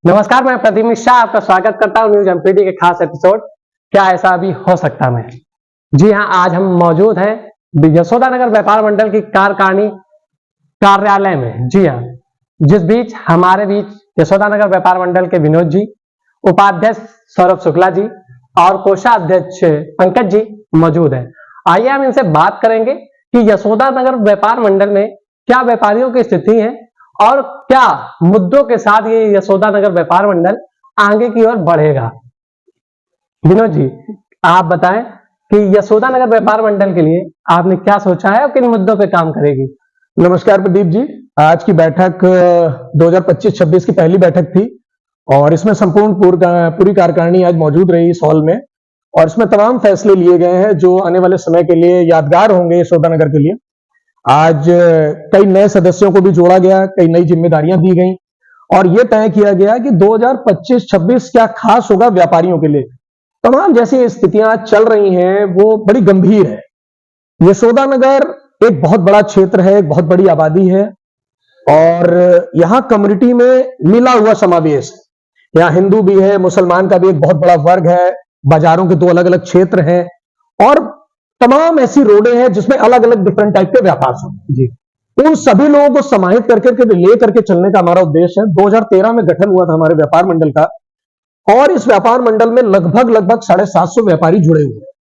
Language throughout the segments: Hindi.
नमस्कार, मैं प्रदीप मिश्रा आपका स्वागत करता हूं न्यूज एमपीडी के खास एपिसोड क्या ऐसा भी हो सकता है। जी हां, आज हम मौजूद हैं यशोदानगर व्यापार मंडल की कार्यकारिणी कार्यालय में। जी हां, जिस बीच हमारे बीच यशोदानगर व्यापार मंडल के विनोद जी, उपाध्यक्ष सौरभ शुक्ला जी और कोषाध्यक्ष पंकज जी मौजूद है। आइए हम इनसे बात करेंगे कि यशोदानगर व्यापार मंडल में क्या व्यापारियों की स्थिति है और क्या मुद्दों के साथ ये यशोदानगर व्यापार मंडल आगे की ओर बढ़ेगा। विनोद जी, आप बताएं कि यशोदानगर व्यापार मंडल के लिए आपने क्या सोचा है और किन मुद्दों पे काम करेगी। नमस्कार प्रदीप जी, आज की बैठक 2025-26 की पहली बैठक थी और इसमें संपूर्ण पूरी कार्यकारिणी आज मौजूद रही इस हॉल में और इसमें तमाम फैसले लिए गए हैं जो आने वाले समय के लिए यादगार होंगे यशोदानगर के लिए। आज कई नए सदस्यों को भी जोड़ा गया, कई नई जिम्मेदारियां दी गई और यह तय किया गया कि 2025-26 क्या खास होगा व्यापारियों के लिए। तमाम जैसी स्थितियां चल रही हैं वो बड़ी गंभीर है। यशोदानगर एक बहुत बड़ा क्षेत्र है, एक बहुत बड़ी आबादी है और यहां कम्युनिटी में मिला हुआ समावेश है। यहाँ हिंदू भी है, मुसलमान का भी एक बहुत बड़ा वर्ग है, बाजारों के दो अलग अलग क्षेत्र हैं और तमाम ऐसी रोडें हैं जिसमें अलग अलग डिफरेंट टाइप के व्यापार होते हैं। जी, उन सभी लोगों को समाहित करके ले करके चलने का हमारा उद्देश्य है। 2013 में गठन हुआ था हमारे व्यापार मंडल का और इस व्यापार मंडल में लगभग 750 व्यापारी जुड़े हुए हैं।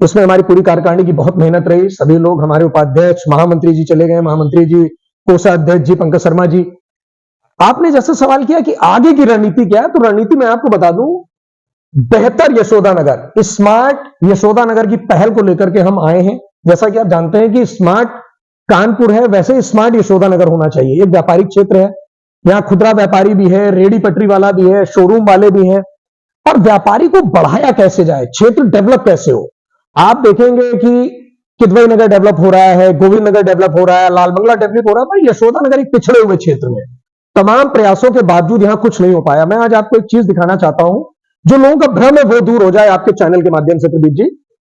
इसमें हमारी पूरी कार्यकारिणी की बहुत मेहनत रही। सभी लोग, हमारे उपाध्यक्ष महामंत्री जी चले गए, महामंत्री जी, कोषाध्यक्ष जी पंकज शर्मा जी। आपने जैसे सवाल किया कि आगे की रणनीति क्या है, तो रणनीति मैं आपको बता दूं, बेहतर यशोदानगर, स्मार्ट यशोदानगर की पहल को लेकर के हम आए हैं। जैसा कि आप जानते हैं कि स्मार्ट कानपुर है, वैसे स्मार्ट यशोदानगर होना चाहिए। एक व्यापारिक क्षेत्र है, यहां खुदरा व्यापारी भी है, रेडी पटरी वाला भी है, शोरूम वाले भी हैं और व्यापारी को बढ़ाया कैसे जाए, क्षेत्र डेवलप कैसे हो। आप देखेंगे कि किदवई नगर डेवलप हो रहा है, गोविंद नगर डेवलप हो रहा है, लाल बंगला डेवलप हो रहा है, पर यशोदानगर एक पिछड़े हुए क्षेत्र में तमाम प्रयासों के बावजूद यहां कुछ नहीं हो पाया। मैं आज आपको एक चीज दिखाना चाहता हूं, जो लोगों का भ्रम है वो दूर हो जाए आपके चैनल के माध्यम से। प्रदीप जी,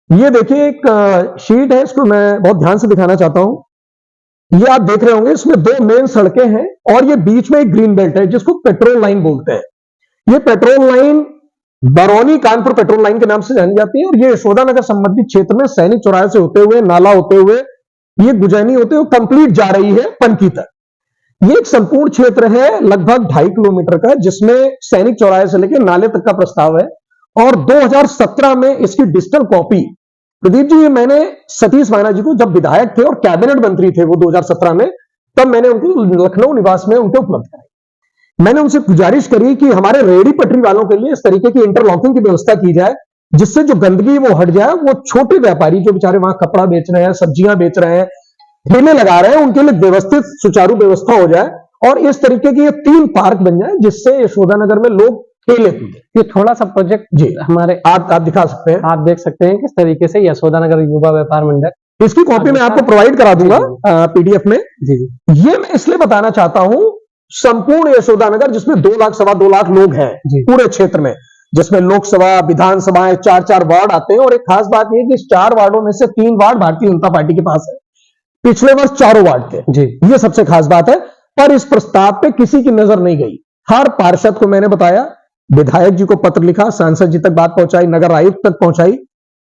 ये देखिए एक शीट है, इसको मैं बहुत ध्यान से दिखाना चाहता हूं। ये आप देख रहे होंगे, इसमें दो मेन सड़कें हैं और ये बीच में एक ग्रीन बेल्ट है जिसको पेट्रोल लाइन बोलते हैं। ये petrol line Barauni Kanpur petrol line के नाम से जानी जाती है और ये यशोदानगर संबंधित क्षेत्र में सैनिक चौराहे से होते हुए, नाला होते हुए, ये गुजैनी होते हुए कंप्लीट जा रही है पनकी तक। ये एक संपूर्ण क्षेत्र है लगभग 2.5 किलोमीटर का, जिसमें सैनिक चौराहे से लेकर नाले तक का प्रस्ताव है और 2017 में इसकी डिजिटल कॉपी, प्रदीप जी, ये मैंने सतीश मायना जी को, जब विधायक थे और कैबिनेट मंत्री थे वो 2017 में, तब मैंने उनको लखनऊ निवास में उनके उपलब्ध कराई। मैंने उनसे गुजारिश करी कि हमारे रेडी पटरी वालों के लिए इस तरीके की इंटरलॉकिंग की व्यवस्था की जाए जिससे जो गंदगी वो हट जाए। वो छोटे व्यापारी जो बेचारे वहां कपड़ा बेच रहे हैं, सब्जियां बेच रहे हैं, ठेले लगा रहे हैं, उनके लिए व्यवस्थित सुचारू व्यवस्था हो जाए और इस तरीके की ये 3 पार्क बन जाए जिससे यशोदानगर में लोग खेले कूदे। ये थोड़ा सा प्रोजेक्ट जी हमारे आप दिखा सकते हैं, आप देख सकते हैं किस तरीके से यशोदानगर युवा व्यापार मंडल, इसकी कॉपी मैं आपको प्रोवाइड करा दूंगा पीडीएफ में। जी जी, ये मैं इसलिए बताना चाहता हूं, संपूर्ण यशोदानगर जिसमें 2 लाख 2.25 लाख लोग हैं पूरे क्षेत्र में, जिसमें लोकसभा विधानसभाएं 4-4 वार्ड आते हैं और एक खास बात यह कि इस 4 वार्डों में से 3 वार्ड भारतीय जनता पार्टी के पास है, पिछले वर्ष 4 वार्ड थे जी। ये सबसे खास बात है। पर इस प्रस्ताव पे किसी की नजर नहीं गई। हर पार्षद को मैंने बताया, विधायक जी को पत्र लिखा, सांसद जी तक बात पहुंचाई, नगर आयुक्त तक पहुंचाई।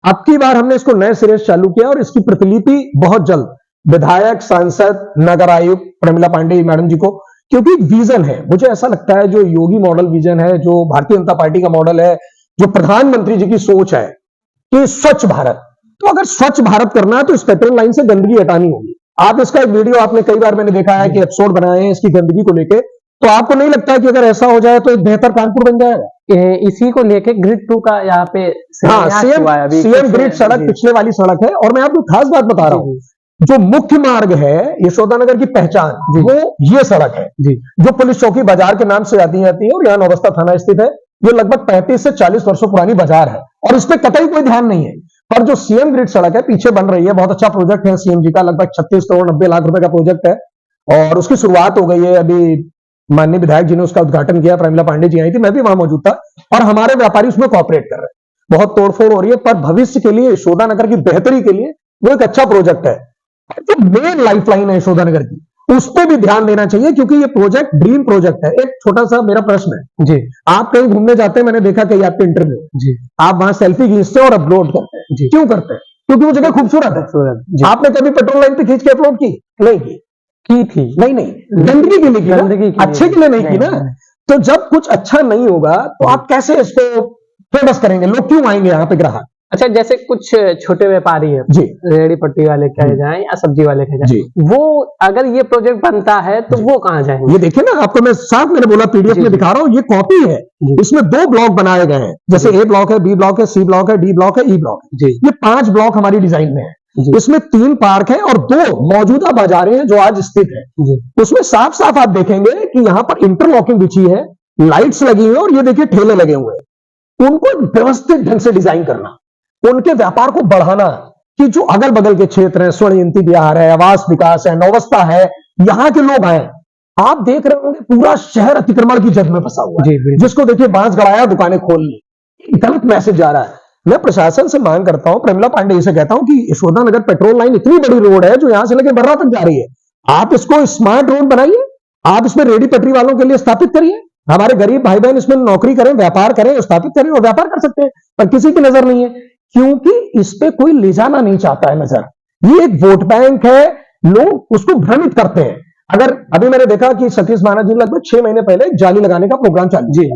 अब की बार हमने इसको नए सिरे से चालू किया और इसकी प्रतिलिपि बहुत जल्द विधायक, सांसद, नगर आयुक्त प्रमिला पांडे मैडम जी को, क्योंकि विजन है, मुझे ऐसा लगता है जो योगी मॉडल विजन है, जो भारतीय जनता पार्टी का मॉडल है, जो प्रधानमंत्री जी की सोच है कि स्वच्छ भारत, तो अगर स्वच्छ भारत करना है तो इस पेट्रोल लाइन से गंदगी हटानी होगी। आप इसका एक वीडियो आपने कई बार मैंने देखा है कि एपिसोड बनाए हैं इसकी गंदगी को लेके, तो आपको नहीं लगता कि अगर ऐसा हो जाए तो एक बेहतर कानपुर बन जाएगा? इसी को लेके ग्रिड 2 का यहाँ पे सीएम ग्रिड सड़क पिछले वाली सड़क है और मैं आपको खास बात बता रहा हूँ, जो मुख्य मार्ग है यशोदानगर की पहचान वो ये सड़क है जी, जो पुलिस चौकी बाजार के नाम से आती है और यहाँ नौबस्ता थाना स्थित है। ये लगभग 35 से 40 वर्षों पुरानी बाजार है और इस पर कतई कोई ध्यान नहीं है। पर जो सीएम ग्रिड सड़क है पीछे बन रही है, बहुत अच्छा प्रोजेक्ट है सीएम जी का, लगभग 36 करोड़ 90 लाख रुपए का प्रोजेक्ट है और उसकी शुरुआत हो गई है। अभी माननीय विधायक जी ने उसका उद्घाटन किया, प्रमिला पांडे जी आई थी, मैं भी वहां मौजूद था और हमारे व्यापारी उसमें कॉपरेट कर रहे हैं। बहुत तोड़फोड़ हो रही है, पर भविष्य के लिए यशोदानगर की बेहतरी के लिए वो एक अच्छा प्रोजेक्ट है। जो मेन लाइफलाइन है यशोदानगर की, उस पर भी ध्यान देना चाहिए, क्योंकि ये प्रोजेक्ट ड्रीम प्रोजेक्ट है। एक छोटा सा मेरा प्रश्न है, जी आप कहीं घूमने जाते हैं, मैंने देखा कई आपके इंटरव्यू, जी आप वहां सेल्फी खींचते हैं और अपलोड करते हैं, जी। क्यों करते हैं? क्योंकि वो जगह खूबसूरत है। खूबसूरत जी आपने कभी पेट्रोल लाइन पे खींच के अपलोड की? नहीं की। थी नहीं, गंदगी के लिए की ना, गंदगी के लिए अच्छे के लिए नहीं की ना। नहीं। तो जब कुछ अच्छा नहीं होगा तो आप कैसे इसको फेमस करेंगे? लोग क्यों आएंगे यहाँ पे ग्राहक? अच्छा, जैसे कुछ छोटे व्यापारी हैं, जी रेहड़ी पट्टी वाले कहे जी। जाएं या सब्जी वाले कहे जी। जाएं, वो अगर ये प्रोजेक्ट बनता है तो वो कहाँ जाएंगे? ये देखिए ना, आपको मैं साफ मैंने बोला पीडीएफ जी, में जी। दिखा रहा हूँ, ये कॉपी है। जी। इसमें 2 ब्लॉक बनाए गए हैं, जैसे ए ब्लॉक है, बी ब्लॉक है, सी ब्लॉक है, डी ब्लॉक है, ई ब्लॉक है। जी ये 5 ब्लॉक हमारी डिजाइन में है। जी इसमें 3 पार्क है और 2 मौजूदा बाजारें हैं जो आज स्थित है। जी उसमें साफ साफ आप देखेंगे कि यहाँ पर इंटरलॉकिंग बिछी है, लाइट्स लगी हुई है और ये देखिए ठेले लगे हुए हैं। उनको व्यवस्थित ढंग से डिजाइन करना, उनके व्यापार को बढ़ाना, कि जो अगल बगल के क्षेत्र है, स्वर्ण जयंती बिहार है, आवास विकास है, नौवस्था है, यहाँ के लोग आए। आप देख रहे होंगे पूरा शहर अतिक्रमण की जद में फंसा हुआ है, जी, बिल्कुल। जिसको देखिए बांस गड़ाया, दुकानें खोल ली। गलत मैसेज जा रहा है। मैं प्रशासन से मांग करता हूं, प्रमिला पांडे से कहता हूं कि यशोदा नगर पेट्रोल लाइन इतनी बड़ी रोड है जो यहां से लेकर बर्रा तक जा रही है, आप इसको स्मार्ट रोड बनाइए, आप इसमें रेडी पटरी वालों के लिए स्थापित करिए, हमारे गरीब भाई बहन इसमें नौकरी करें, व्यापार करें, स्थापित करें और व्यापार कर सकते हैं। पर किसी की नजर नहीं है, क्योंकि इस पे कोई ले जाना नहीं चाहता है नजर। ये एक वोट बैंक है, लोग उसको भ्रमित करते हैं। अगर अभी मैंने देखा कि सतीश महाराज जी लगभग 6 महीने पहले एक जाली लगाने का प्रोग्राम चालू जी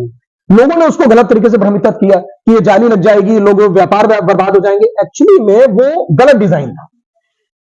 लोगों ने उसको गलत तरीके से भ्रमित किया कि ये जाली लग जाएगी, लोग व्यापार बर्बाद हो जाएंगे। एक्चुअली में वो गलत डिजाइन था।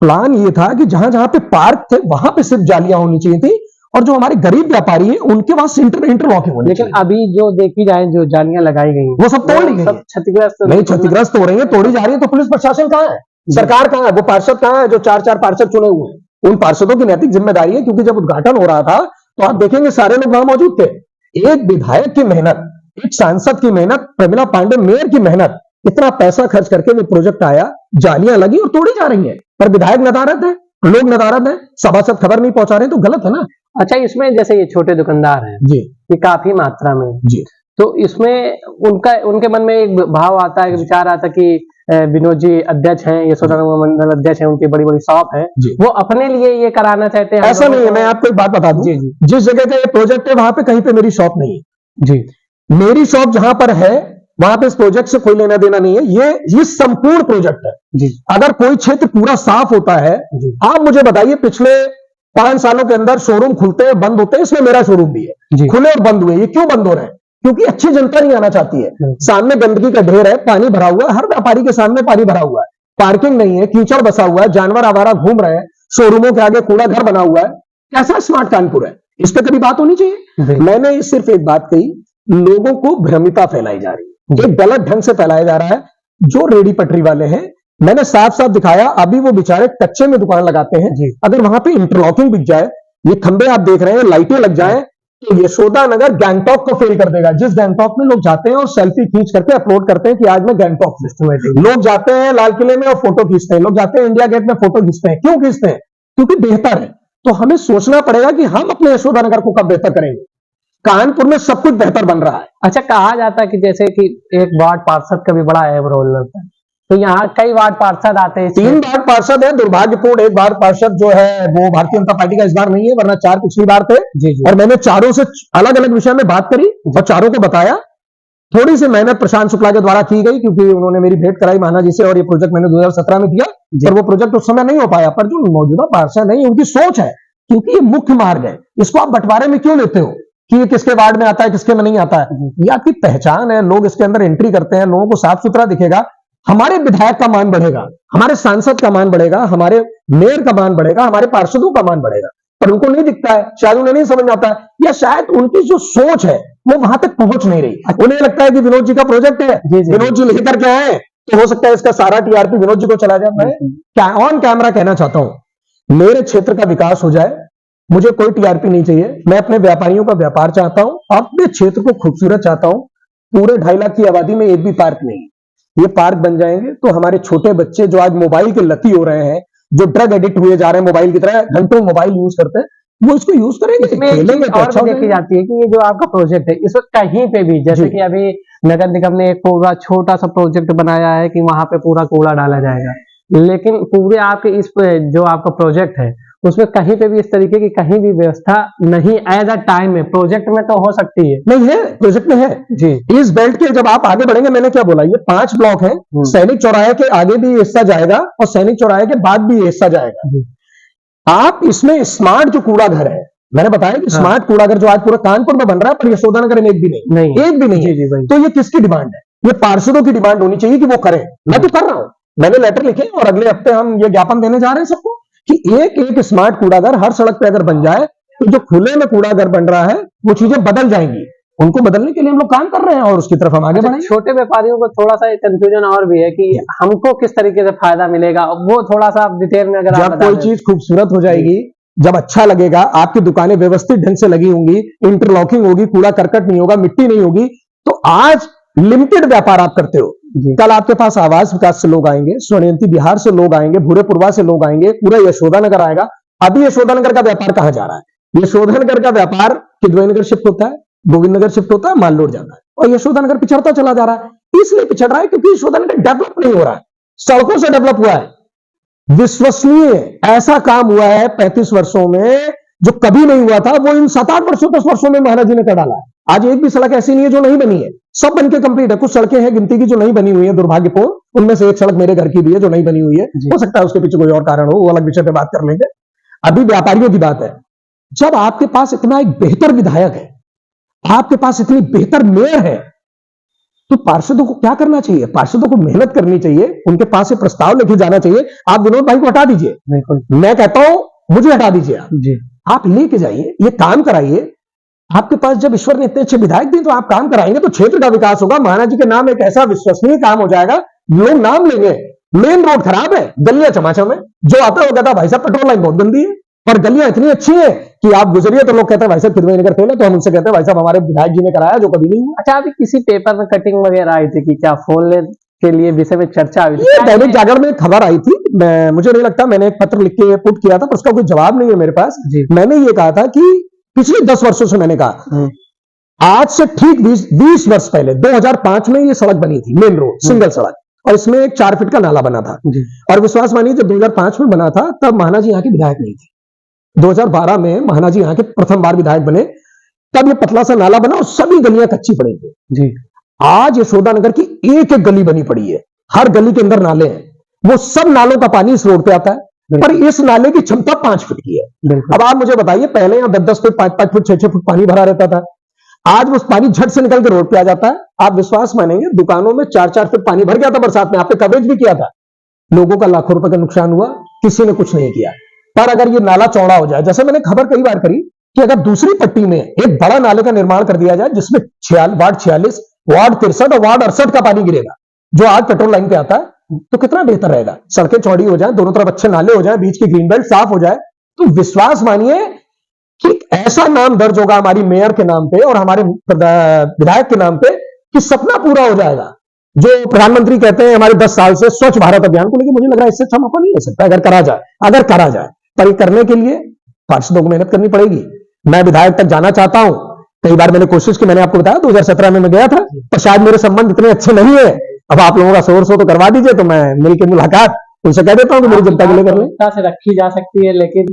प्लान ये था कि जहां जहां पे पार्क थे वहां पे सिर्फ जालियां होनी चाहिए थी, और जो हमारे गरीब व्यापारी हैं उनके पास इंटरलॉकिंग होनी लेकिन चाहिए। अभी जो देखी जाए, जो जालियां लगाई गई वो सब तोड़ ली गई सब हैं। क्षतिग्रस्त नहीं, क्षतिग्रस्त हो रही है, तोड़ी जा रही है। तो पुलिस प्रशासन कहाँ है? सरकार कहाँ है? वो पार्षद कहाँ है जो 4-4 पार्षद चुने हुए हैं? उन पार्षदों की नैतिक जिम्मेदारी है, क्योंकि जब उद्घाटन हो रहा था तो आप देखेंगे सारे लोग वहां मौजूद थे। एक विधायक की मेहनत, एक सांसद की मेहनत, प्रमिला पांडे मेयर की मेहनत, इतना पैसा खर्च करके वो प्रोजेक्ट आया, जालियां लगी और तोड़ी जा रही है, पर विधायक नदारद है, लोग नदारद है, सभासद खबर नहीं पहुंचा रहे, तो गलत है ना। अच्छा, इसमें जैसे ये छोटे दुकानदार हैं, जी ये काफी मात्रा में, जी तो इसमें उनके मन में एक भाव आता है, एक विचार आता है कि विनोद जी अध्यक्ष हैं, यशोदा नगर मंडल अध्यक्ष हैं, उनकी बड़ी बड़ी शॉप है, जी। वो अपने लिए ये कराना चाहते हैं। ऐसा नहीं है, मैं आपको एक बात बता दूं, जी जी जिस जगह का ये प्रोजेक्ट है वहां पे कहीं पे मेरी शॉप नहीं है। जी मेरी शॉप जहां पर है वहां पे इस प्रोजेक्ट से कोई लेना देना नहीं है। ये संपूर्ण प्रोजेक्ट है। जी अगर कोई क्षेत्र पूरा साफ होता है, जी आप मुझे बताइए, पिछले 5 सालों के अंदर शोरूम खुलते हैं, बंद होते हैं, इसमें मेरा शोरूम भी है, जी खुले और बंद हुए। ये क्यों बंद हो रहे हैं? क्योंकि अच्छी जनता नहीं आना चाहती है। सामने गंदगी का ढेर है, पानी भरा हुआ है, हर व्यापारी के सामने पानी भरा हुआ है, पार्किंग नहीं है, कीचड़ बसा हुआ है, जानवर आवारा घूम रहे हैं, शोरूमों के आगे कूड़ा घर बना हुआ है। कैसा स्मार्ट कानपुर है? इस पर कभी बात होनी चाहिए। मैंने सिर्फ एक बात कही, लोगों को भ्रमिता फैलाई जा रही है, एक गलत ढंग से फैलाया जा रहा है। जो रेडी पटरी वाले हैं, मैंने साफ साफ दिखाया, अभी वो बेचारे कच्चे में दुकान लगाते हैं। जी। अगर वहां पे इंटरलॉकिंग बिक जाए, ये खंबे आप देख रहे हैं, लाइटें लग जाए, तो यशोदा नगर गैंगटॉक को फेल कर देगा। जिस गैंगटॉक में लोग जाते हैं और सेल्फी खींच करके अपलोड करते हैं कि आज मैं गैंगटॉक सिस्टमेटिक, लोग जाते हैं लाल किले में और फोटो खींचते हैं, लोग जाते हैं इंडिया गेट में फोटो खींचते हैं। क्यों खींचते हैं? क्योंकि बेहतर है। तो हमें सोचना पड़ेगा कि हम अपने यशोदा नगर को कब बेहतर करेंगे। कानपुर में सब कुछ बेहतर बन रहा है। अच्छा, कहा जाता है कि जैसे कि एक वार्ड पार्षद का भी बड़ा अहम रोल लगता है, तो यहाँ कई वार्ड पार्षद आते हैं। 3 वार्ड पार्षद है, दुर्भाग्यपूर्ण एक वार्ड पार्षद जो है वो भारतीय जनता पार्टी का इस बार नहीं है, वरना 4 पिछली बार थे। जी जी और मैंने चारों से अलग अलग विषय में बात करी और चारों को बताया। थोड़ी सी मेहनत प्रशांत शुक्ला के द्वारा की गई, क्योंकि उन्होंने मेरी भेंट कराई महाना जी से, और ये प्रोजेक्ट मैंने 2017 में किया, पर वो प्रोजेक्ट उस समय नहीं हो पाया। पर जो मौजूदा पार्षद है, उनकी सोच है, क्योंकि ये मुख्य मार्ग है, इसको आप बंटवारे में क्यों लेते हो कि ये किसके वार्ड में आता है, किसके में नहीं आता है? ये आपकी पहचान है, लोग इसके अंदर एंट्री करते हैं, लोगों को साफ सुथरा दिखेगा, हमारे विधायक का मान बढ़ेगा, हमारे सांसद का मान बढ़ेगा, हमारे मेयर का मान बढ़ेगा, हमारे पार्षदों का मान बढ़ेगा। पर उनको नहीं दिखता है, शायद उन्हें नहीं समझ में आता है, या शायद उनकी जो सोच है वो वहां तक पहुंच नहीं रही। उन्हें लगता है कि विनोद जी का प्रोजेक्ट है, विनोद जी लेकर के आए तो हो सकता है इसका सारा टीआरपी विनोद जी को चला जाए। मैं ऑन कैमरा कहना चाहता हूं, मेरे क्षेत्र का विकास हो जाए, मुझे कोई टीआरपी नहीं चाहिए। मैं अपने व्यापारियों का व्यापार चाहता हूं, अपने क्षेत्र को खूबसूरत चाहता हूं। पूरे 2.5 लाख की आबादी में एक भी पार्क नहीं। ये पार्क बन जाएंगे तो हमारे छोटे बच्चे जो आज मोबाइल के लती हो रहे हैं, जो ड्रग एडिक्ट हुए जा रहे हैं, मोबाइल की तरह घंटों मोबाइल यूज करते हैं, वो इसको यूज करेंगे, खेलेंगे तो और अच्छा देखी जाती है कि ये जो आपका प्रोजेक्ट है, इस वक्त कहीं पे भी, जैसे कि अभी नगर निगम ने एक पूरा छोटा सा प्रोजेक्ट बनाया है कि वहां पे पूरा कूड़ा डाला जाएगा, लेकिन पूरे आपके इस जो आपका प्रोजेक्ट है उसमें कहीं पे भी इस तरीके की कहीं भी व्यवस्था नहीं एज अ टाइम में, प्रोजेक्ट में तो हो सकती है। नहीं है, प्रोजेक्ट में है जी। इस बेल्ट के जब आप आगे बढ़ेंगे, मैंने क्या बोला, ये 5 ब्लॉक है। सैनिक चौराहे के आगे भी हिस्सा जाएगा और सैनिक चौराहे के बाद भी हिस्सा जाएगा। आप इसमें स्मार्ट जो कूड़ा घर है, मैंने बताया कि स्मार्ट कूड़ा घर जो आज पूरा कानपुर में बन रहा है, पर यशोदानगर में एक भी नहीं, एक भी नहीं है। तो ये किसकी डिमांड है? ये पार्षदों की डिमांड होनी चाहिए कि वो करें। मैं तो कर रहा हूं, मैंने लेटर लिखे और अगले हफ्ते हम ये ज्ञापन देने जा रहे हैं सबको कि एक एक स्मार्ट कूड़ाघर हर सड़क पे अगर बन जाए तो जो खुले में कूड़ाघर बन रहा है वो चीजें बदल जाएंगी। उनको बदलने के लिए हम लोग काम कर रहे हैं और उसकी तरफ हम आगे बढ़ेंगे। छोटे व्यापारियों को थोड़ा सा कंफ्यूजन और भी है कि हमको किस तरीके से फायदा मिलेगा, वो थोड़ा सा डिटेल में अगर जब कोई चीज खूबसूरत हो जाएगी, जब अच्छा लगेगा, आपकी दुकानें व्यवस्थित ढंग से लगी होंगी, इंटरलॉकिंग होगी, कूड़ा करकट नहीं होगा, मिट्टी नहीं होगी, तो आज लिमिटेड व्यापार आप करते हो, कल आपके पास आवास विकास से लोग आएंगे, स्वर्णियंती बिहार से लोग आएंगे, भूरेपुरवा से लोग आएंगे, पूरा यशोदानगर आएगा। अभी यशोदानगर का व्यापार कहां जा रहा है? यशोदानगर का व्यापार किदवईनगर शिफ्ट होता है, गोविंदनगर शिफ्ट होता है, मालरोड जाता है, और यशोदानगर पिछड़ता चला जा रहा है। इसलिए पिछड़ रहा है क्योंकि यशोदानगर डेवलप नहीं हो रहा है, सड़कों से डेवलप हुआ है। विश्वसनीय ऐसा काम हुआ है 35 वर्षों में जो कभी नहीं हुआ था, वो इन 7-8 वर्षों 10 वर्षों में महाराज जी ने कर डाला है। आज एक भी सड़क ऐसी नहीं है जो नहीं बनी है, सब बनके कंप्लीट है। कुछ सड़कें हैं गिनती की जो नहीं बनी हुई है, दुर्भाग्यपूर्ण, उनमें से एक सड़क मेरे घर की भी है जो नहीं बनी हुई है। हो सकता है उसके पीछे कोई और कारण हो, वो अलग विषय पे बात कर लेंगे। अभी व्यापारियों की बात है। जब आपके पास इतना एक बेहतर विधायक है, आपके पास इतनी बेहतर मेयर है, तो पार्षदों को क्या करना चाहिए? पार्षदों को मेहनत करनी चाहिए, उनके पास से प्रस्ताव लेके जाना चाहिए। आप विनोद भाई को हटा दीजिए, मैं कहता हूं मुझे हटा दीजिए आप जी। आप लेके जाइए, ये काम कराइए। आपके पास जब ईश्वर ने इतने अच्छे विधायक दिए तो आप काम कराएंगे तो क्षेत्र का विकास होगा। महाराज जी के नाम एक ऐसा विश्वसनीय काम हो जाएगा, लोग नाम लेंगे। मेन रोड खराब है, गलियां चमाचम है, जो आता है वो कहता है भाई साहब पेट्रोल लाइन बहुत गंदी है, और गलियां इतनी अच्छी है कि आप गुजरिए तो लोग कहते हैं भाई साहब किदवईनगर फेल है, तो हम उनसे कहते हैं भाई साहब हमारे विधायक जी ने कराया जो कभी नहीं हुआ। अच्छा, अभी किसी पेपर में कटिंग वगैरह आई थी कि क्या फोन लेन के लिए विषय में चर्चा हुई थी? दैनिक जागरण में खबर आई थी, मुझे नहीं लगता, मैंने एक पत्र लिख के पुट किया था, पर उसका कोई जवाब नहीं है मेरे पास। मैंने ये कहा था कि पिछले 10 वर्षों से मैंने कहा, आज से ठीक 20 वर्ष पहले 2005 में ये सड़क बनी थी, मेन रोड सिंगल सड़क, और इसमें एक 4 फीट का नाला बना था। और विश्वास मानिए जब 2005 में बना था तब महाना जी यहाँ के विधायक नहीं थे। 2012 में महाना जी यहाँ के प्रथम बार विधायक बने, तब ये पतला सा नाला बना और सभी गलियां कच्ची पड़ी थी जी। आज यशोदानगर की एक एक गली बनी पड़ी है, हर गली के अंदर नाले हैं, वो सब नालों का पानी इस रोड पे आता है, पर इस नाले की क्षमता 5 फीट की है। अब आप मुझे बताइए, पहले यहाँ 10-10 फीट 5-5 फीट 6-6 फीट पानी भरा रहता था, आज वो पानी झट से निकल के रोड पे आ जाता है। आप विश्वास मानेंगे, दुकानों में 4-4 फीट पानी भर गया था बरसात में, आपने कवरेज भी किया था, लोगों का लाखों रुपए का नुकसान हुआ, किसी ने कुछ नहीं किया। पर अगर ये नाला चौड़ा हो जाए, जैसे मैंने खबर कई बार करी कि अगर दूसरी पट्टी में एक बड़ा नाले का निर्माण कर दिया जाए जिसमें वार्ड 46, वार्ड 63 और वार्ड 68 का पानी गिरेगा, जो आज पेट्रोल लाइन पे आता है, तो कितना बेहतर रहेगा। सड़कें चौड़ी हो जाए, दोनों तरफ अच्छे नाले हो जाए, बीच की ग्रीन बेल्ट साफ हो जाए, तो विश्वास मानिए कि ऐसा नाम दर्ज होगा हमारी मेयर के नाम पे और हमारे विधायक के नाम पे कि सपना पूरा हो जाएगा। जो प्रधानमंत्री कहते हैं हमारे 10 साल से स्वच्छ भारत अभियान को लेकर, मुझे लग रहा है इससे अच्छा मौका नहीं हो सकता अगर करा जाए। पर ये करने के लिए पार्षदों को मेहनत करनी पड़ेगी। मैं विधायक तक जाना चाहता हूं, कई बार मैंने कोशिश की, मैंने आपको बताया 2017 में मैं गया था, पर शायद मेरे संबंध इतने अच्छे नहीं है। अब आप लोगों का सोर्स हो तो करवा दीजिए, तो मैं मिलकर मुलाकात उनसे कह देता हूं कि मेरी जनता के लिए कर लें। से रखी जा सकती है, लेकिन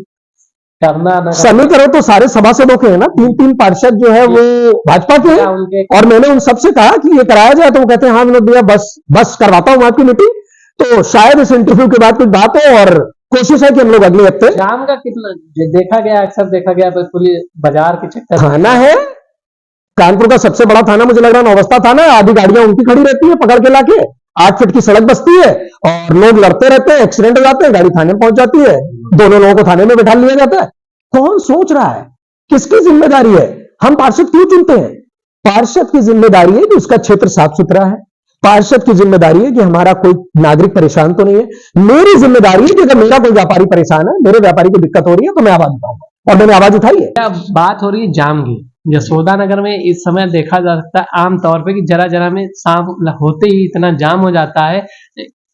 करना समीकरण तो सारे सभासदों के हैं ना, 3-3 पार्षद जो है वो भाजपा के हैं, और मैंने उन सबसे कहा कि ये कराया जाए, तो वो कहते हैं हाँ विनोद भैया बस करवाता हूं आपकी मीटिंग। तो शायद इस इंटरव्यू के बाद कुछ बात हो, और कोशिश है कि हम लोग अगले हफ्ते। जाम का कितना देखा गया, अक्सर देखा गया, पुलिस बाजार के चक्कर थाना है कानपुर का सबसे बड़ा थाना, मुझे लग रहा है नौबस्ता थाना है, आधी गाड़ियां उनकी खड़ी रहती है पकड़ के लाके, 8 फीट की सड़क बसती है और लोग लड़ते रहते हैं, एक्सीडेंट हो जाते हैं, गाड़ी थाने में पहुंच जाती है, दोनों लोगों को थाने में बैठा लिया जाता है। कौन सोच रहा है, किसकी जिम्मेदारी है? हम पार्षद क्यों चुनते हैं? पार्षद की जिम्मेदारी है कि उसका क्षेत्र साफ सुथरा है, पार्षद की जिम्मेदारी है कि हमारा कोई नागरिक परेशान तो नहीं है। मेरी जिम्मेदारी है कि अगर मेरा कोई व्यापारी परेशान है, मेरे व्यापारी को दिक्कत हो रही है, तो मैं आवाज उठाऊंगा, और मैंने आवाज उठाई है। बात हो रही है जाम की, यशोदानगर में इस समय देखा जा सकता है आमतौर पे कि जरा में शाम होते ही इतना जाम हो जाता है।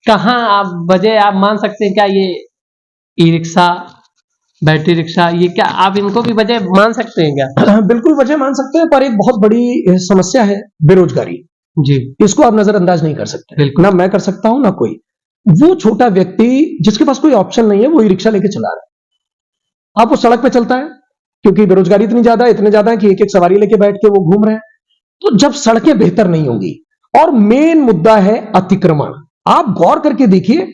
कहाँ आप वजह आप मान सकते हैं क्या? ये ई रिक्शा, बैटरी रिक्शा, ये क्या आप इनको भी वजह मान सकते हैं क्या? बिल्कुल वजह मान सकते हैं, पर एक बहुत बड़ी समस्या है बेरोजगारी जी, इसको आप नजरअंदाज नहीं कर सकते। बिल्कुल, ना मैं कर सकता हूं ना कोई। वो छोटा व्यक्ति जिसके पास कोई ऑप्शन नहीं है, वो ई रिक्शा लेके चला रहा है, आप वो सड़क पे चलता है क्योंकि बेरोजगारी इतने ज्यादा है कि एक एक सवारी लेके बैठ के वो घूम रहे हैं। तो जब सड़कें बेहतर नहीं होंगी, और मेन मुद्दा है अतिक्रमण। आप गौर करके देखिए,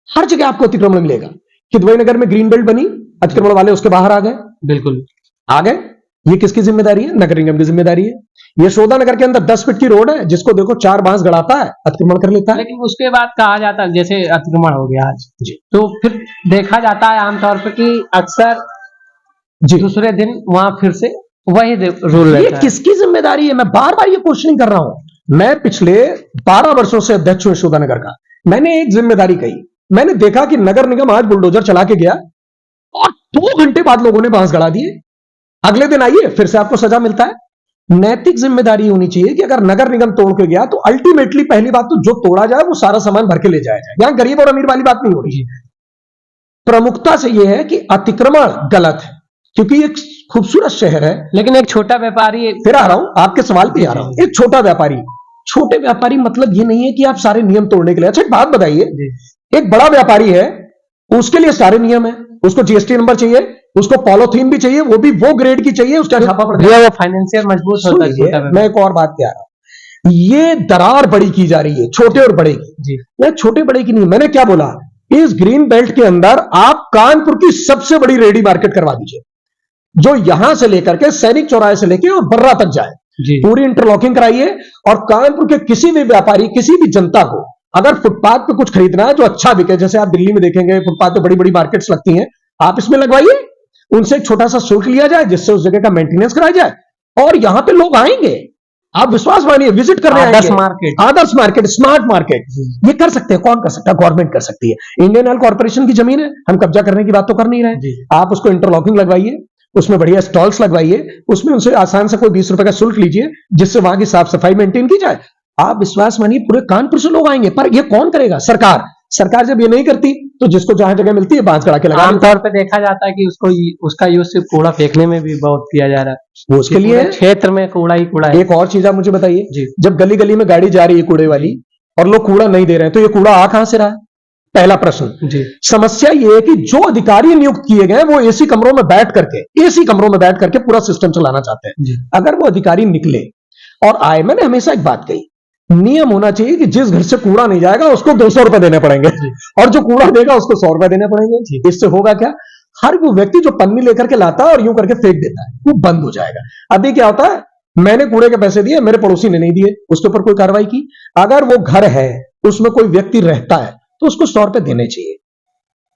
हर जगह आपको अतिक्रमण मिलेगा। किदवई नगर में ग्रीन बेल्ट बनी, अतिक्रमण वाले उसके बाहर आ गए, बिल्कुल आ गए। ये किसकी जिम्मेदारी है? नगर निगम की जिम्मेदारी है। यशोदा नगर के अंदर 10 फीट की रोड है, जिसको देखो 4 बांस गड़ाता है, अतिक्रमण कर लेता है। लेकिन उसके बाद कहा जाता है जैसे अतिक्रमण हो गया आज जी तो फिर देखा जाता है आमतौर पर कि अक्सर जी, दूसरे दिन वहां फिर से वही रूल ये रहता है। किसकी जिम्मेदारी है? मैं बार बार ये क्वेश्चन कर रहा हूं। मैं पिछले 12 वर्षों से अध्यक्ष हूं यशोदा नगर का। मैंने एक जिम्मेदारी कही, मैंने देखा कि नगर निगम आज बुलडोजर चला के गया और 2 घंटे बाद लोगों ने बांस गड़ा दिए। अगले दिन आइए, फिर से आपको सजा मिलता है। नैतिक जिम्मेदारी होनी चाहिए कि अगर नगर निगम तोड़ के गया तो अल्टीमेटली पहली बात तो जो तोड़ा जाए वो सारा सामान भर के ले जाया जाए। यहां गरीब और अमीर वाली बात नहीं हो रही। प्रमुखता से यह है कि अतिक्रमण गलत है, क्योंकि एक खूबसूरत शहर है। लेकिन एक छोटा व्यापारी फिर आ रहा हूं, आपके सवाल पे आ रहा हूं। एक छोटा व्यापारी, छोटे व्यापारी मतलब ये नहीं है कि आप सारे नियम तोड़ने के लिए। अच्छा एक बात बताइए, एक बड़ा व्यापारी है, उसके लिए सारे नियम है, उसको जीएसटी नंबर चाहिए, उसको पॉलोथीन भी चाहिए, वो भी वो ग्रेड की चाहिए, उसका छापा पड़ भैया वो फाइनेंशियल मजबूत होता है छोटा जाए। व्यापारी। मैं एक और बात कह रहा हूं, ये दरार बड़ी की जा रही है छोटे और बड़े की। जी यह छोटे बड़े की नहीं, मैंने क्या बोला, इस ग्रीन बेल्ट के अंदर आप कानपुर की सबसे बड़ी रेडी मार्केट करवा दीजिए, जो यहां से लेकर के सैनिक चौराहे से लेकर और बर्रा तक जाए। जी पूरी इंटरलॉकिंग कराइए, और कानपुर के किसी भी व्यापारी, किसी भी जनता को अगर फुटपाथ पे कुछ खरीदना है जो अच्छा बिके, जैसे आप दिल्ली में देखेंगे फुटपाथ पे बड़ी बड़ी मार्केट्स लगती हैं, आप इसमें लगवाइए, उनसे एक छोटा सा शुल्क लिया जाए जिससे उस जगह का मेंटेनेंस कराया जाए, और यहां पे लोग आएंगे। आप विश्वास मानिए, विजिट करने आदर्श आएंगे। मार्केट, आदर्श मार्केट, स्मार्ट मार्केट, ये कर सकते हैं। कौन कर सकता है? गवर्नमेंट कर सकती है। इंडियन ऑयल कॉर्पोरेशन की जमीन है, हम कब्जा करने की बात तो कर नहीं रहे। आप उसको इंटरलॉकिंग लगवाइए, उसमें बढ़िया स्टॉल्स लगवाइए, उसमें उनसे आसान से कोई 20 रुपए का शुल्क लीजिए, जिससे वहां की साफ सफाई मेंटेन की जाए। आप विश्वास मानिए, पूरे कानपुर से लोग आएंगे। पर ये कौन करेगा? सरकार। सरकार जब ये नहीं करती तो जिसको जहां जगह मिलती है बांस गड़ा के लगा देती है। आमतौर पे देखा जाता है कि उसका यूज सिर्फ कूड़ा फेंकने में भी बहुत किया जा रहा है। वो उसके लिए पूरे क्षेत्र में कूड़ा ही कूड़ा है। एक और चीज आप मुझे बताइए, जी जब गली गली में गाड़ी जा रही है कूड़े वाली और लोग कूड़ा नहीं दे रहे हैं, तो ये कूड़ा आ कहां से रहा है? पहला प्रश्न। जी समस्या ये है कि जो अधिकारी नियुक्त किए गए वो एसी कमरों में बैठ करके पूरा सिस्टम चलाना चाहते हैं। जी अगर वो अधिकारी निकले और आए, मैंने हमेशा एक बात कही, नियम होना चाहिए कि जिस घर से कूड़ा नहीं जाएगा उसको 200 रुपए देने पड़ेंगे, और जो कूड़ा देगा उसको 100 रुपए देने पड़ेंगे। इससे होगा क्या? हर वो व्यक्ति जो पन्नी लेकर के लाता है और यूं करके फेंक देता है, वो बंद हो जाएगा। अभी क्या होता है, मैंने कूड़े के पैसे दिए, मेरे पड़ोसी ने नहीं दिए, उसके ऊपर कोई कार्रवाई की। अगर वो घर है, उसमें कोई व्यक्ति रहता है, तो उसको 100 रुपए देने चाहिए।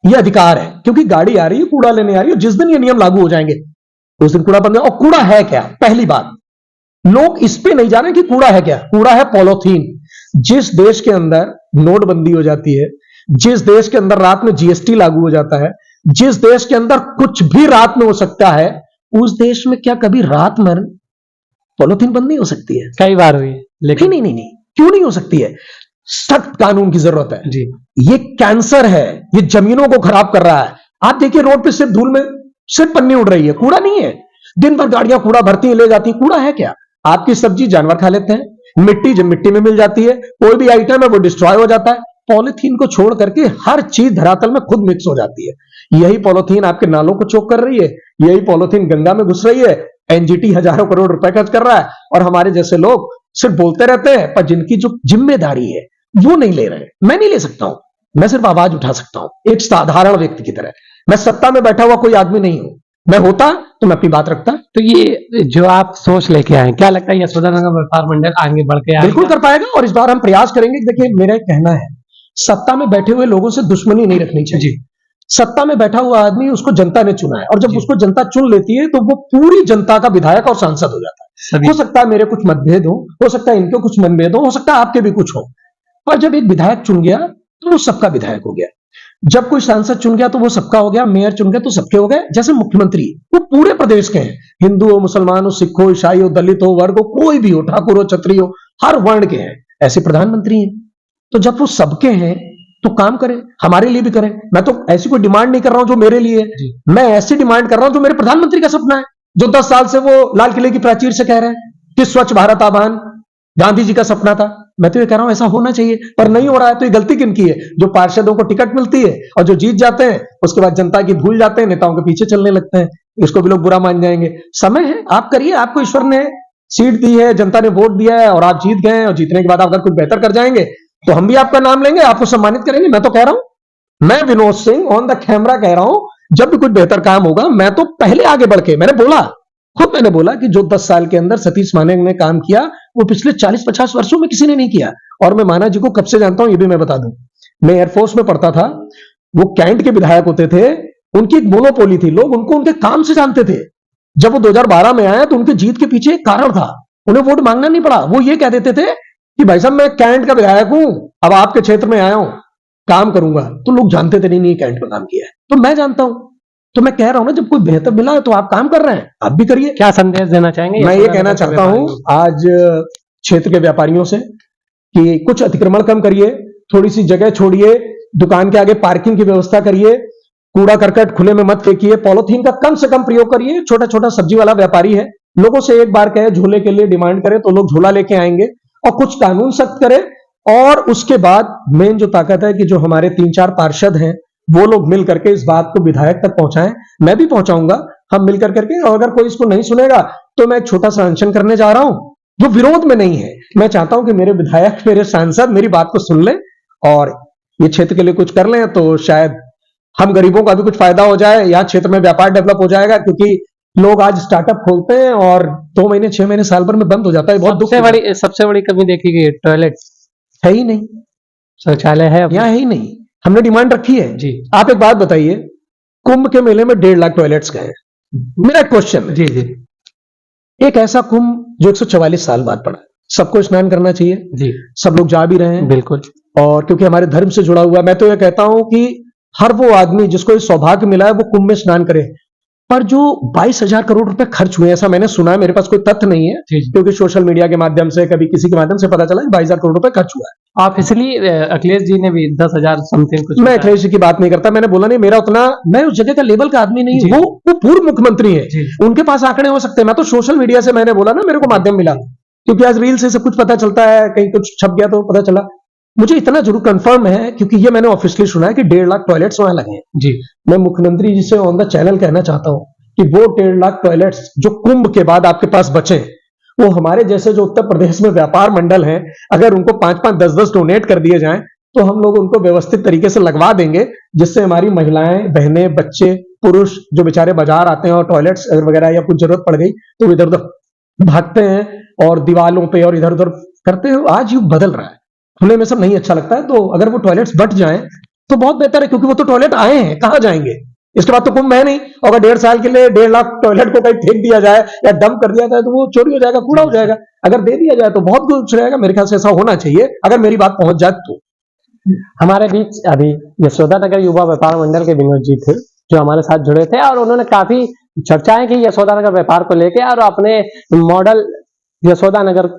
ये अधिकार है, क्योंकि गाड़ी आ रही है, कूड़ा लेने आ रही है। जिस दिन ये नियम लागू हो जाएंगे उस दिन कूड़ा बंद है। और कूड़ा है क्या? पहली बात, लोग इस पे नहीं जाने कि कूड़ा है क्या। कूड़ा है पॉलीथीन। जिस देश के अंदर नोटबंदी हो जाती है, जिस देश के अंदर रात में जीएसटी लागू हो जाता है, जिस देश के अंदर कुछ भी रात में हो सकता है, उस देश में क्या कभी रात में पॉलीथीन बंद नहीं हो सकती है? कई बार हुई है, लेकिन नहीं, क्यों नहीं हो सकती है? सख्त कानून की जरूरत है जी ये कैंसर है, ये जमीनों को खराब कर रहा है। आप देखिए रोड पे सिर्फ धूल में सिर्फ पन्नी उड़ रही है, कूड़ा नहीं है। दिन भर गाड़ियां कूड़ा भरती हैं, ले जाती हैं, कूड़ा है क्या? आपकी सब्जी जानवर खा लेते हैं, मिट्टी जब मिट्टी में मिल जाती है, कोई भी आइटम है वो डिस्ट्रॉय हो जाता है। पॉलीथीन को छोड़ करके हर चीज धरातल में खुद मिक्स हो जाती है। यही पॉलीथीन आपके नालों को चोक कर रही है, यही पॉलीथीन गंगा में घुस रही है। एनजीटी हजारों करोड़ रुपए खर्च कर रहा है, और हमारे जैसे लोग सिर्फ बोलते रहते हैं, पर जिनकी जो जिम्मेदारी है वो नहीं ले रहे। मैं नहीं ले सकता हूं, मैं सिर्फ आवाज उठा सकता हूं, एक साधारण व्यक्ति की तरह। मैं सत्ता में बैठा हुआ कोई आदमी नहीं हूं। मैं होता तो मैं अपनी बात रखता। तो ये जो आप सोच लेके आए, क्या लगता है यशोदा नगर व्यापार मंडल आगे बढ़ के बिल्कुल कर पाएगा, और इस बार हम प्रयास करेंगे। देखिए मेरा एक कहना है, सत्ता में बैठे हुए लोगों से दुश्मनी नहीं रखनी चाहिए। सत्ता में बैठा हुआ आदमी, उसको जनता ने चुना है, और जब उसको जनता चुन लेती है तो वो पूरी जनता का विधायक और सांसद हो जाता है। हो सकता है मेरे कुछ मतभेद हो सकता है इनके कुछ मतभेद हो सकता है आपके भी कुछ हो, पर जब एक विधायक चुन गया तो वो सबका विधायक हो गया। जब कोई सांसद चुन गया तो वो सबका हो गया, मेयर चुन गया तो सबके हो गए। जैसे मुख्यमंत्री, वो पूरे प्रदेश के हैं, हिंदू हो, मुसलमान हो, सिख हो, ईसाई हो, दलित हो, वर्ग हो, कोई भी हो, ठाकुर हो, क्षत्रिय हो, हर वर्ण के हैं। ऐसे प्रधानमंत्री हैं। तो जब वो सबके हैं तो काम करें, हमारे लिए भी करें। मैं तो ऐसी कोई डिमांड नहीं कर रहा हूं जो मेरे लिए है, मैं ऐसी डिमांड कर रहा हूं जो मेरे प्रधानमंत्री का सपना है, जो 10 साल से वो लाल किले की प्राचीर से कह रहे हैं कि स्वच्छ भारत अभियान, गांधी जी का सपना था। मैं तो ये कह रहा हूं ऐसा होना चाहिए, पर नहीं हो रहा है। तो ये गलती किनकी है? जो पार्षदों को टिकट मिलती है और जो जीत जाते हैं उसके बाद जनता की भूल जाते हैं, नेताओं के पीछे चलने लगते हैं। इसको भी लोग बुरा मान जाएंगे। समय है, आप करिए, आपको ईश्वर ने सीट दी है, जनता ने वोट दिया है और आप जीत गए हैं, और जीतने के बाद आप अगर कुछ बेहतर कर जाएंगे तो हम भी आपका नाम लेंगे, आपको सम्मानित करेंगे। मैं तो कह रहा हूं, मैं Vinod Singh on the camera कह रहा हूं, जब भी कुछ बेहतर काम होगा मैं तो पहले आगे बढ़ के, मैंने बोला कि जो 10 साल के अंदर सतीश मानेक ने काम किया वो पिछले 40-50 वर्षों में किसी ने नहीं किया। और मैं माना जी को कब से जानता हूं ये भी मैं बता दूं। मैं एयरफोर्स में पढ़ता था, वो कैंट के विधायक होते थे, उनकी एक मोनोपोली थी, लोग उनको उनके काम से जानते थे। जब वो 2012 में आए तो उनके जीत के पीछे एक कारण था, उन्हें वोट मांगना नहीं पड़ा। वो ये कह देते थे कि भाई साहब मैं कैंट का विधायक हूं, अब आपके क्षेत्र में आया हूं, काम करूंगा। तो लोग जानते थे नहीं कैंट में काम किया है, तो मैं जानता हूं। तो मैं कह रहा हूं ना, जब कोई बेहतर मिला है तो आप काम कर रहे हैं, आप भी करिए। क्या संदेश देना चाहेंगे? मैं ये कहना चाहता हूं आज क्षेत्र के व्यापारियों से कि कुछ अतिक्रमण कम करिए, थोड़ी सी जगह छोड़िए, दुकान के आगे पार्किंग की व्यवस्था करिए, कूड़ा करकट खुले में मत फेंकिए, पॉलिथीन का कम से कम प्रयोग करिए। छोटा छोटा सब्जी वाला व्यापारी है, लोगों से एक बार कहे झोले के लिए डिमांड करे तो लोग झोला लेके आएंगे। और कुछ कानून सख्त करे, और उसके बाद मेन जो ताकत है कि जो हमारे 3-4 पार्षद हैं वो लोग मिल करके इस बात को विधायक तक पहुंचाएं। मैं भी पहुंचाऊंगा, हम मिलकर करके। और अगर कोई इसको नहीं सुनेगा तो मैं एक छोटा सा अनशन करने जा रहा हूं, जो विरोध में नहीं है। मैं चाहता हूं कि मेरे विधायक, मेरे सांसद मेरी बात को सुन लें और ये क्षेत्र के लिए कुछ कर लें, तो शायद हम गरीबों का भी कुछ फायदा हो जाए, यहाँ क्षेत्र में व्यापार डेवलप हो जाएगा। क्योंकि लोग आज स्टार्टअप खोलते हैं और 2 महीने 6 महीने साल भर में बंद हो जाता है। बहुत दुख सबसे बड़ी कमी देखी गई, टॉयलेट है ही नहीं, शौचालय है यहाँ है ही नहीं। हमने डिमांड रखी है जी। आप एक बात बताइए, कुंभ के मेले में 1.5 लाख टॉयलेट्स गए। मेरा एक क्वेश्चन है, जी जी, एक ऐसा कुंभ जो 144 साल बाद पड़ा, सबको स्नान करना चाहिए जी, सब लोग जा भी रहे हैं बिल्कुल। और क्योंकि हमारे धर्म से जुड़ा हुआ, मैं तो ये कहता हूं कि हर वो आदमी जिसको ये सौभाग्य मिला है वो कुंभ में स्नान करे। पर जो 22,000 करोड़ रुपए खर्च हुए, ऐसा मैंने सुना है, मेरे पास कोई तथ्य नहीं है, क्योंकि सोशल मीडिया के माध्यम से, कभी किसी के माध्यम से पता चला 22,000 करोड़ रुपए खर्च हुआ है। ऑफिशियली अखिलेश जी ने भी 10,000 समथिंग कुछ। मैं अखिलेश जी की बात नहीं करता, मैंने बोला नहीं, मेरा उतना, मैं उस जगह का लेवल का आदमी नहीं हूं। वो पूर्व मुख्यमंत्री है, उनके पास आंकड़े हो सकते हैं। मैं तो सोशल मीडिया से, मैंने बोला ना, मेरे को माध्यम मिला, क्योंकि आज रील से सब कुछ पता चलता है, कहीं कुछ छप गया तो पता चला। मुझे इतना जरूर कंफर्म है, क्योंकि ये मैंने ऑफिशियली सुना है कि 1.5 लाख टॉयलेट्स वहां लगे हैं जी। मैं मुख्यमंत्री जी से ऑन द चैनल कहना चाहता हूं कि वो 1.5 लाख टॉयलेट्स जो कुंभ के बाद आपके पास बचे, वो हमारे जैसे जो उत्तर प्रदेश में व्यापार मंडल हैं, अगर उनको 5-5, 10-10 डोनेट कर दिए जाएं तो हम लोग उनको व्यवस्थित तरीके से लगवा देंगे, जिससे हमारी महिलाएं, बहनें, बच्चे, पुरुष जो बेचारे बाजार आते हैं और टॉयलेट्स वगैरह या कुछ जरूरत पड़ गई तो इधर उधर भागते हैं और दीवालों पे और इधर उधर करते हैं। आज युग बदल रहा है, खुले में सब नहीं अच्छा लगता है, तो अगर वो टॉयलेट्स बट जाएं तो बहुत बेहतर है, क्योंकि वो तो टॉयलेट आए हैं, कहां जाएंगे? इसके बाद तो कुंभ है नहीं। अगर 1.5 साल के लिए 1.5 लाख टॉयलेट को कहीं फेंक दिया जाए या डंप कर दिया जाए तो वो चोरी हो जाएगा, कूड़ा हो जाएगा। अगर दे दिया जाए तो बहुत कुछ रहेगा। मेरे ख्याल से ऐसा होना चाहिए, अगर मेरी बात पहुंच जाए तो। हमारे बीच अभी यशोदा नगर युवा व्यापार मंडल के विनोद जी थे, जो हमारे साथ जुड़े थे, और उन्होंने काफी चर्चाएं की यशोदा नगर व्यापार को लेकर और अपने मॉडल यशोदा नगर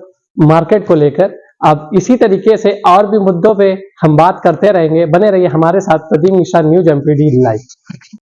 मार्केट को लेकर। अब इसी तरीके से और भी मुद्दों पे हम बात करते रहेंगे। बने रहिए हमारे साथ, Pradeep Mishra, news MPD live.